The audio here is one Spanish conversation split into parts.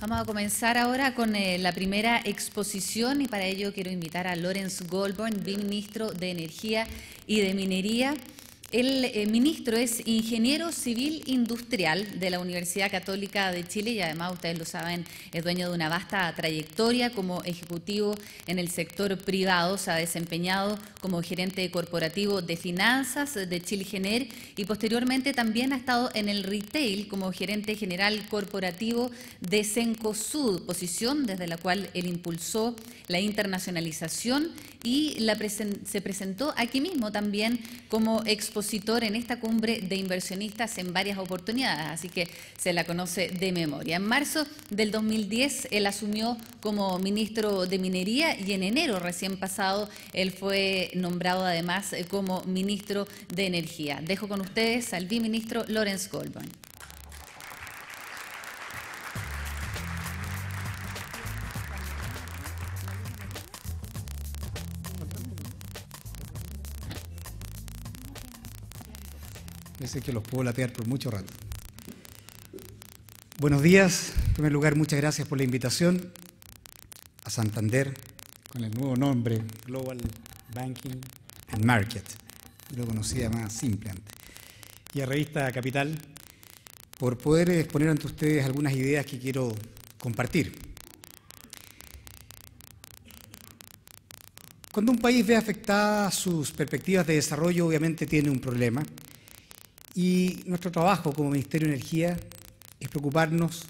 Vamos a comenzar ahora con la primera exposición y para ello quiero invitar a Lawrence Goldburn, viceministro de Energía y de Minería. El ministro es ingeniero civil industrial de la Universidad Católica de Chile y además, ustedes lo saben, es dueño de una vasta trayectoria como ejecutivo en el sector privado. Se ha desempeñado como gerente corporativo de finanzas de Chilgener y posteriormente también ha estado en el retail como gerente general corporativo de Cencosud, posición desde la cual él impulsó la internacionalización y se presentó aquí mismo también como expositor en esta cumbre de inversionistas en varias oportunidades, así que se la conoce de memoria. En marzo del 2010 él asumió como ministro de Minería y en enero recién pasado él fue nombrado además como ministro de Energía. Dejo con ustedes al viceministro Lawrence Goldburn. Parece que los puedo latear por mucho rato. Buenos días. En primer lugar, muchas gracias por la invitación a Santander con el nuevo nombre Global Banking and Market. Lo conocía más simple antes. Y a Revista Capital por poder exponer ante ustedes algunas ideas que quiero compartir. Cuando un país ve afectadas sus perspectivas de desarrollo, obviamente tiene un problema. Y nuestro trabajo como Ministerio de Energía es preocuparnos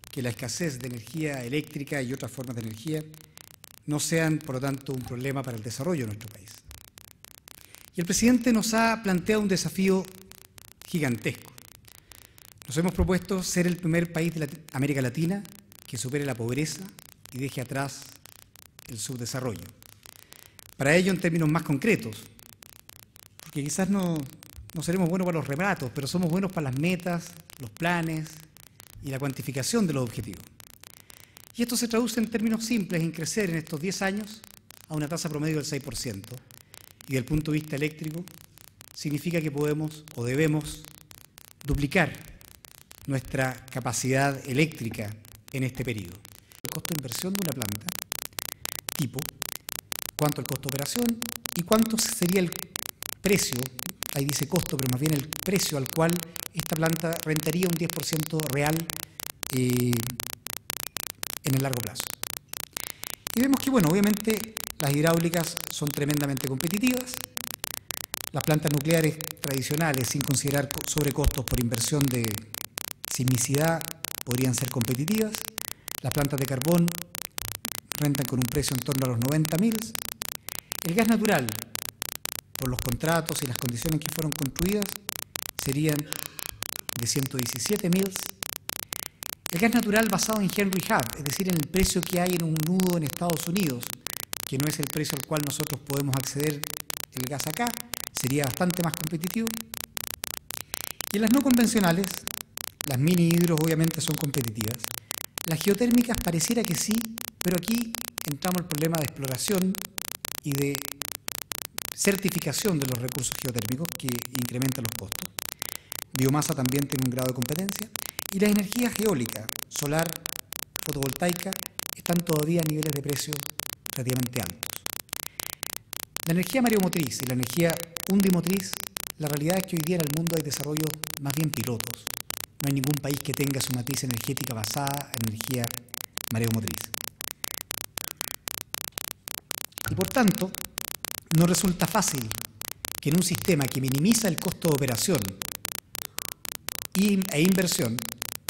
que la escasez de energía eléctrica y otras formas de energía no sean, por lo tanto, un problema para el desarrollo de nuestro país. Y el presidente nos ha planteado un desafío gigantesco. Nos hemos propuesto ser el primer país de América Latina que supere la pobreza y deje atrás el subdesarrollo. Para ello, en términos más concretos, porque quizás no seremos buenos para los relatos, pero somos buenos para las metas, los planes y la cuantificación de los objetivos. Y esto se traduce en términos simples en crecer en estos 10 años a una tasa promedio del 6%. Y desde el punto de vista eléctrico, significa que podemos o debemos duplicar nuestra capacidad eléctrica en este periodo. El costo de inversión de una planta, tipo, cuánto el costo de operación y cuánto sería el precio. Ahí dice costo, pero más bien el precio al cual esta planta rentaría un 10% real en el largo plazo. Y vemos que, bueno, obviamente las hidráulicas son tremendamente competitivas. Las plantas nucleares tradicionales, sin considerar sobrecostos por inversión de sismicidad, podrían ser competitivas. Las plantas de carbón rentan con un precio en torno a los 90.000. El gas natural, por los contratos y las condiciones en que fueron construidas, serían de 117.000. El gas natural basado en Henry Hub, es decir, en el precio que hay en un nudo en Estados Unidos, que no es el precio al cual nosotros podemos acceder el gas acá, sería bastante más competitivo. Y en las no convencionales, las mini hidros obviamente son competitivas. Las geotérmicas pareciera que sí, pero aquí entramos al problema de exploración y de certificación de los recursos geotérmicos que incrementan los costos. Biomasa también tiene un grado de competencia y las energías eólica, solar, fotovoltaica están todavía a niveles de precios relativamente altos. La energía mareomotriz y la energía undimotriz, la realidad es que hoy día en el mundo hay desarrollos más bien pilotos. No hay ningún país que tenga su matriz energética basada en energía mareomotriz. Y por tanto, no resulta fácil que en un sistema que minimiza el costo de operación e inversión,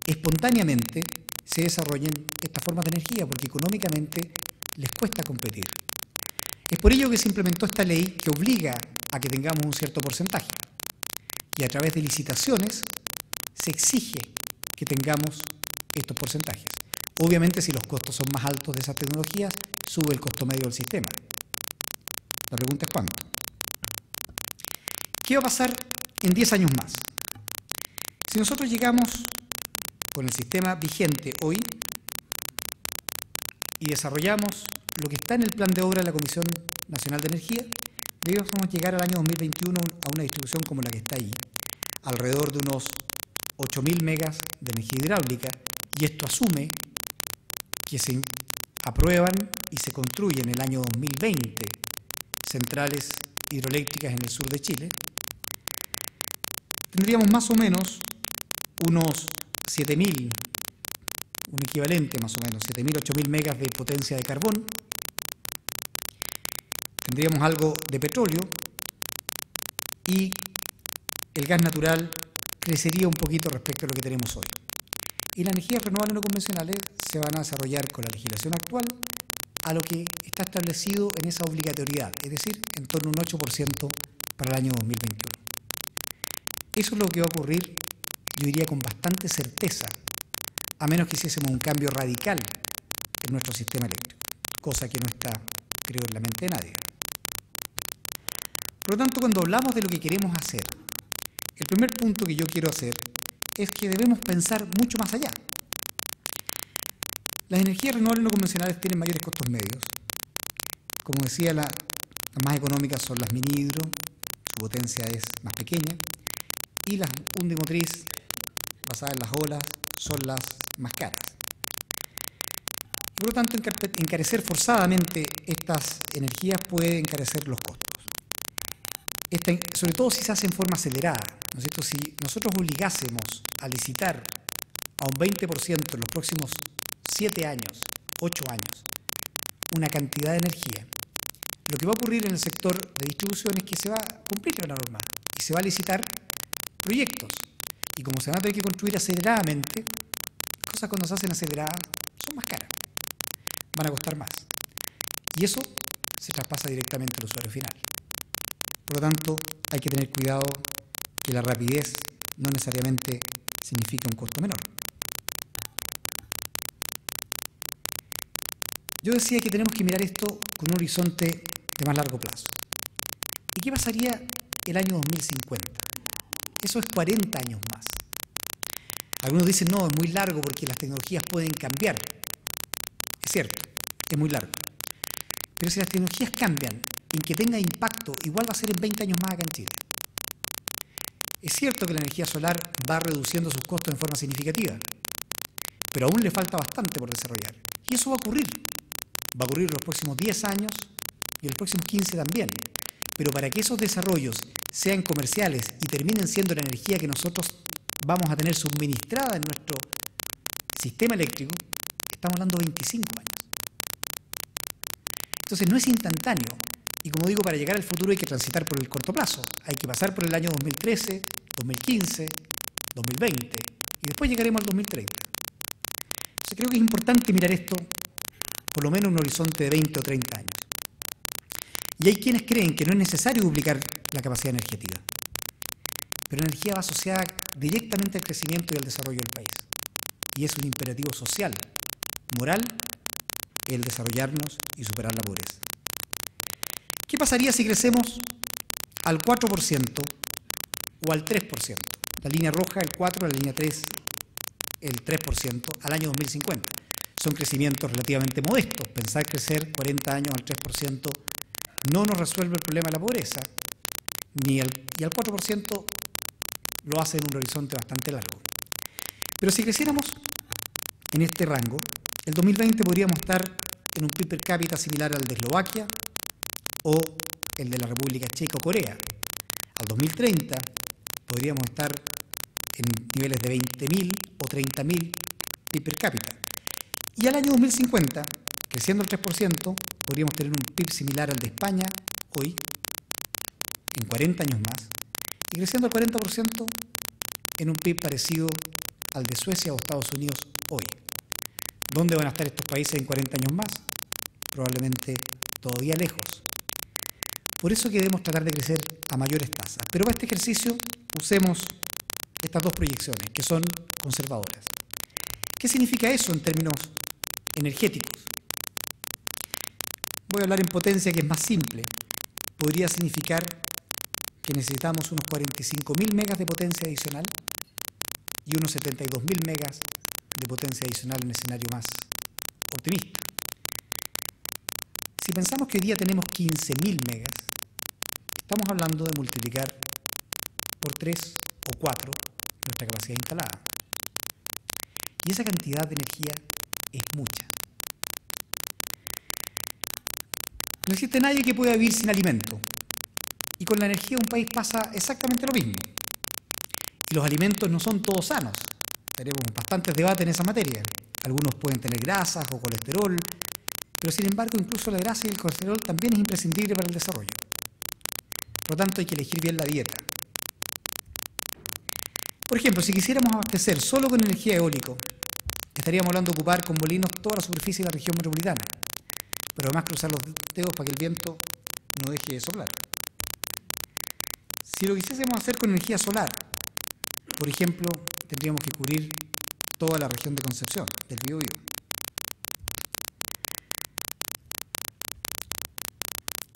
espontáneamente se desarrollen estas formas de energía, porque económicamente les cuesta competir. Es por ello que se implementó esta ley que obliga a que tengamos un cierto porcentaje y a través de licitaciones se exige que tengamos estos porcentajes. Obviamente, si los costos son más altos de esas tecnologías, sube el costo medio del sistema. La pregunta es ¿cuánto? ¿Qué va a pasar en 10 años más? Si nosotros llegamos con el sistema vigente hoy y desarrollamos lo que está en el plan de obra de la Comisión Nacional de Energía, debemos llegar al año 2021 a una distribución como la que está ahí, alrededor de unos 8.000 megas de energía hidráulica, y esto asume que se aprueban y se construyen en el año 2020 centrales hidroeléctricas en el sur de Chile, tendríamos más o menos unos 7.000, un equivalente más o menos, 7.000, 8.000 megas de potencia de carbón. Tendríamos algo de petróleo y el gas natural crecería un poquito respecto a lo que tenemos hoy. Y las energías renovables no convencionales se van a desarrollar con la legislación actual a lo que está establecido en esa obligatoriedad, es decir, en torno a un 8% para el año 2021. Eso es lo que va a ocurrir, yo diría con bastante certeza, a menos que hiciésemos un cambio radical en nuestro sistema eléctrico, cosa que no está, creo, en la mente de nadie. Por lo tanto, cuando hablamos de lo que queremos hacer, el primer punto que yo quiero hacer es que debemos pensar mucho más allá. Las energías renovables no convencionales tienen mayores costos medios. Como decía, las más económicas son las mini hidro, su potencia es más pequeña, y las undimotriz, basadas en las olas, son las más caras. Por lo tanto, encarecer forzadamente estas energías puede encarecer los costos. Sobre todo si se hace en forma acelerada, ¿no es cierto? Si nosotros obligásemos a licitar a un 20% en los próximos 7 años, 8 años, una cantidad de energía, lo que va a ocurrir en el sector de distribución es que se va a cumplir la norma y se va a licitar proyectos. Y como se van a tener que construir aceleradamente, cosas cuando se hacen aceleradas son más caras, van a costar más. Y eso se traspasa directamente al usuario final. Por lo tanto, hay que tener cuidado que la rapidez no necesariamente significa un costo menor. Yo decía que tenemos que mirar esto con un horizonte de más largo plazo. ¿Y qué pasaría el año 2050? Eso es 40 años más. Algunos dicen, no, es muy largo porque las tecnologías pueden cambiar. Es cierto, es muy largo. Pero si las tecnologías cambian, en que tenga impacto, igual va a ser en 20 años más acá en Chile. Es cierto que la energía solar va reduciendo sus costos en forma significativa, pero aún le falta bastante por desarrollar. Y eso va a ocurrir. Va a ocurrir en los próximos 10 años y en los próximos 15 también. Pero para que esos desarrollos sean comerciales y terminen siendo la energía que nosotros vamos a tener suministrada en nuestro sistema eléctrico, estamos hablando de 25 años. Entonces no es instantáneo. Y como digo, para llegar al futuro hay que transitar por el corto plazo. Hay que pasar por el año 2013, 2015, 2020 y después llegaremos al 2030. Entonces creo que es importante mirar esto por lo menos en un horizonte de 20 o 30 años. Y hay quienes creen que no es necesario duplicar la capacidad energética. Pero la energía va asociada directamente al crecimiento y al desarrollo del país. Y es un imperativo social, moral, el desarrollarnos y superar la pobreza. ¿Qué pasaría si crecemos al 4% o al 3%? La línea roja, el 4%, la línea 3, el 3% al año 2050. Son crecimientos relativamente modestos. Pensar crecer 40 años al 3% no nos resuelve el problema de la pobreza, y al 4% lo hace en un horizonte bastante largo. Pero si creciéramos en este rango, el 2020 podríamos estar en un PIB per cápita similar al de Eslovaquia o el de la República Checa o Corea. Al 2030 podríamos estar en niveles de 20.000 o 30.000 PIB per cápita. Y al año 2050, creciendo al 3%, podríamos tener un PIB similar al de España hoy, en 40 años más, y creciendo al 40% en un PIB parecido al de Suecia o Estados Unidos hoy. ¿Dónde van a estar estos países en 40 años más? Probablemente todavía lejos. Por eso que debemos tratar de crecer a mayores tasas. Pero para este ejercicio usemos estas dos proyecciones, que son conservadoras. ¿Qué significa eso en términos energéticos? Voy a hablar en potencia, que es más simple. Podría significar que necesitamos unos 45.000 megas de potencia adicional y unos 72.000 megas de potencia adicional en un escenario más optimista. Si pensamos que hoy día tenemos 15.000 megas, estamos hablando de multiplicar por 3 o 4 nuestra capacidad instalada. Y esa cantidad de energía es mucha. No existe nadie que pueda vivir sin alimento. Y con la energía de un país pasa exactamente lo mismo. Y los alimentos no son todos sanos. Tenemos bastantes debates en esa materia. Algunos pueden tener grasas o colesterol, pero sin embargo incluso la grasa y el colesterol también es imprescindible para el desarrollo. Por lo tanto hay que elegir bien la dieta. Por ejemplo, si quisiéramos abastecer solo con energía eólica, estaríamos hablando de ocupar con molinos toda la superficie de la región metropolitana, pero además cruzar los dedos para que el viento no deje de soplar. Si lo quisiésemos hacer con energía solar, por ejemplo, tendríamos que cubrir toda la región de Concepción, del Biobío.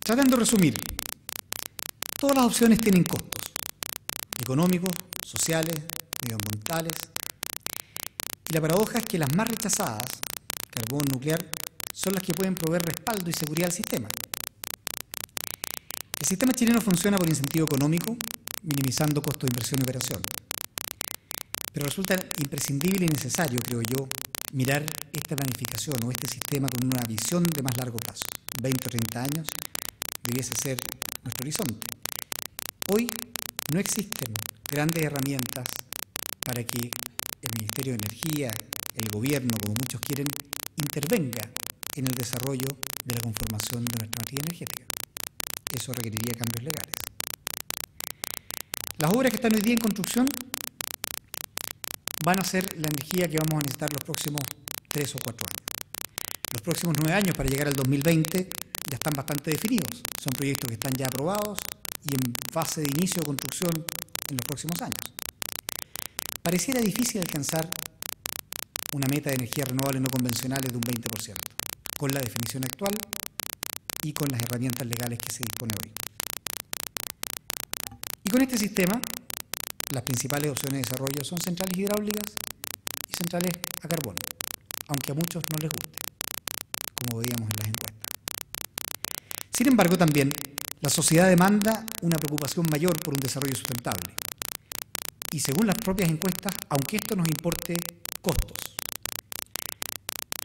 Tratando de resumir, todas las opciones tienen costos económicos, sociales, medioambientales, y la paradoja es que las más rechazadas, carbón nuclear, son las que pueden proveer respaldo y seguridad al sistema. El sistema chileno funciona por incentivo económico, minimizando costos de inversión y operación. Pero resulta imprescindible y necesario, creo yo, mirar esta planificación o este sistema con una visión de más largo plazo. 20 o 30 años debiese ser nuestro horizonte. Hoy no existen grandes herramientas para que el Ministerio de Energía, el gobierno, como muchos quieren, intervenga en el desarrollo de la conformación de nuestra matriz energética. Eso requeriría cambios legales. Las obras que están hoy día en construcción van a ser la energía que vamos a necesitar los próximos 3 o 4 años. Los próximos 9 años para llegar al 2020 ya están bastante definidos. Son proyectos que están ya aprobados y en fase de inicio de construcción en los próximos años. Pareciera difícil alcanzar una meta de energías renovables no convencionales de un 20%, con la definición actual y con las herramientas legales que se dispone hoy. Y con este sistema, las principales opciones de desarrollo son centrales hidráulicas y centrales a carbón, aunque a muchos no les guste, como veíamos en las encuestas. Sin embargo, también la sociedad demanda una preocupación mayor por un desarrollo sustentable. Y según las propias encuestas, aunque esto nos importe costos,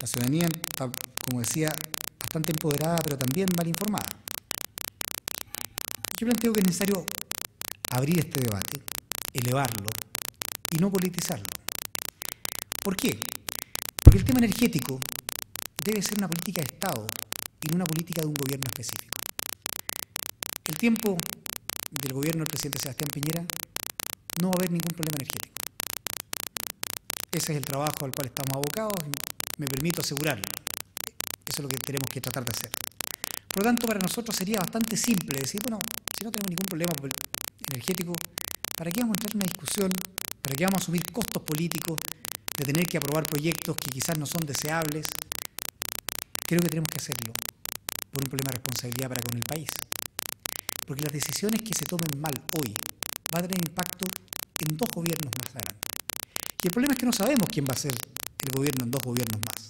la ciudadanía está, como decía, bastante empoderada, pero también mal informada. Yo planteo que es necesario abrir este debate, elevarlo y no politizarlo. ¿Por qué? Porque el tema energético debe ser una política de Estado y no una política de un gobierno específico. El tiempo del gobierno del presidente Sebastián Piñera no va a haber ningún problema energético. Ese es el trabajo al cual estamos abocados y me permito asegurarlo. Eso es lo que tenemos que tratar de hacer. Por lo tanto, para nosotros sería bastante simple decir, bueno, si no tenemos ningún problema energético, ¿para qué vamos a entrar en una discusión? ¿Para qué vamos a asumir costos políticos de tener que aprobar proyectos que quizás no son deseables? Creo que tenemos que hacerlo por un problema de responsabilidad para con el país. Porque las decisiones que se tomen mal hoy van a tener impacto en 2 gobiernos más adelante. Y el problema es que no sabemos quién va a ser el gobierno en 2 gobiernos más.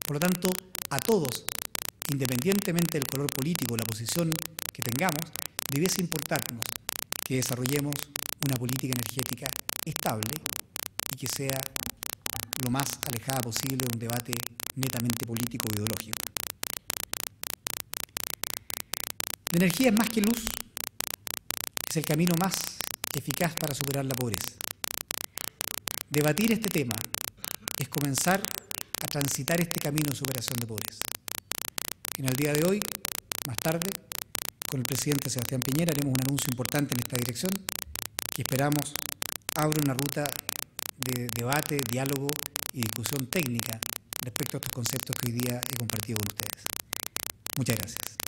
Por lo tanto, a todos, independientemente del color político, la posición que tengamos, debiese importarnos que desarrollemos una política energética estable y que sea lo más alejada posible de un debate netamente político o ideológico. La energía es más que luz, es el camino más eficaz para superar la pobreza. Debatir este tema es comenzar a transitar este camino de superación de pobreza. En el día de hoy, más tarde, con el presidente Sebastián Piñera haremos un anuncio importante en esta dirección que esperamos abra una ruta de debate, diálogo y discusión técnica respecto a estos conceptos que hoy día he compartido con ustedes. Muchas gracias.